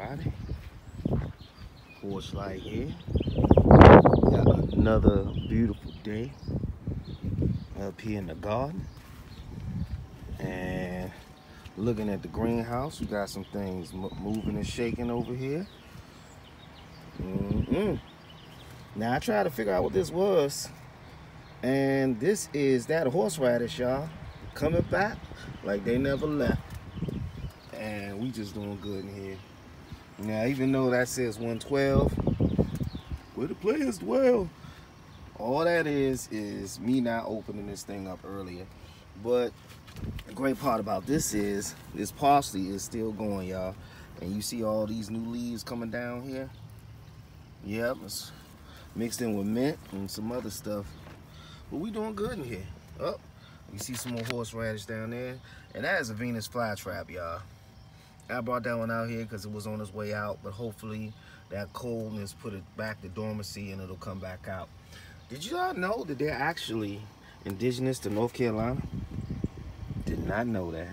Friday. Porch light here. Got another beautiful day up here in the garden. And looking at the greenhouse, we got some things moving and shaking over here. Now I tried to figure out what this was. And this is that horseradish, y'all. Coming back like they never left. And we just doing good in here. Now, even though that says 112, where the players dwell, all that is me not opening this thing up earlier. But the great part about this is this parsley is still going, y'all. And you see all these new leaves coming down here? Yep, it's mixed in with mint and some other stuff. But we doing good in here. Oh, you see some more horseradish down there. And that is a Venus flytrap, y'all. I brought that one out here because it was on its way out, but hopefully that coldness put it back to dormancy and it'll come back out. Did you all know that they're actually indigenous to North Carolina? Did not know that.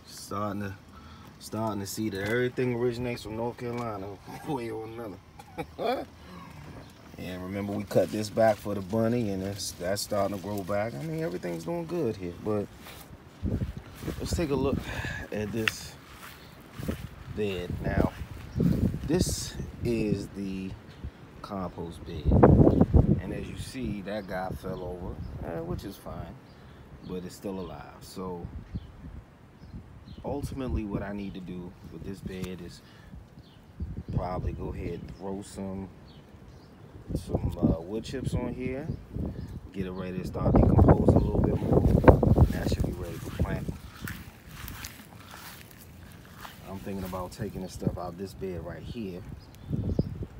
Starting to see that everything originates from North Carolina one way or another. And remember, we cut this back for the bunny, and that's starting to grow back. I mean, everything's doing good here, but let's take a look at this bed. Now, this is the compost bed, and as you see, that guy fell over, which is fine, but it's still alive. So ultimately what I need to do with this bed is probably go ahead and throw some wood chips on here, get it ready to start decomposing a little bit more, and that should be ready for planting. I'm thinking about taking this stuff out of this bed right here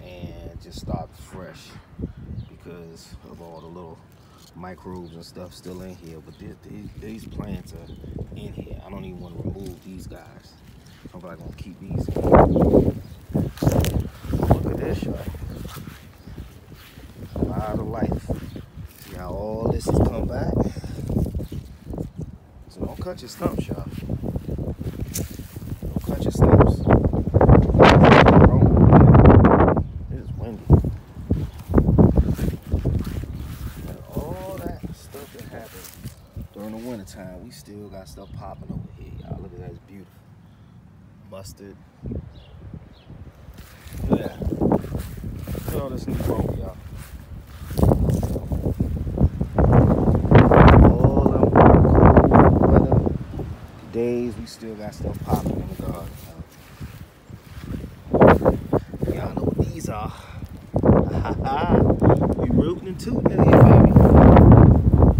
and just start fresh because of all the little microbes and stuff still in here. But these plants are in here. I don't even want to remove these guys. I'm probably gonna keep these in. Look at this, y'all. A lot of life. See how all this has come back? So don't cut your stumps, y'all. Don't cut your stumps. It's windy. And all that stuff that happens during the wintertime, we still got stuff popping over here, y'all. Look at that, it's beautiful. Mustard. Look at that. Look at all this new growth, y'all. Days we still got stuff popping in the garden. Y'all know what these are. We rooting and tooting in here, baby.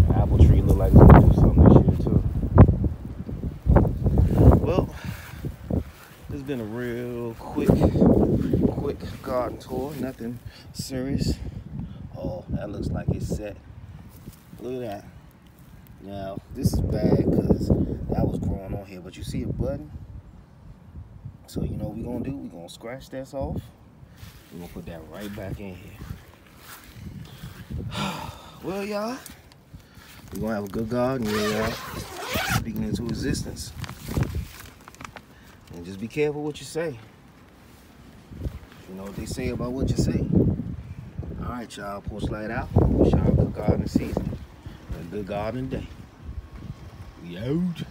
The apple tree look like it's gonna do something this year too. Well, this has been a real quick garden tour. Nothing serious. Oh, that looks like it's set. Look at that. Now, this is bad because that was growing on here, but you see a button? So you know what we're going to do? We're going to scratch this off. We're going to put that right back in here. Well, y'all, we're going to have a good garden here, y'all. Speaking into existence. And just be careful what you say. You know what they say about what you say. All right, y'all, porch light out. Wish y'all a good gardening season. A good gardening day. We out.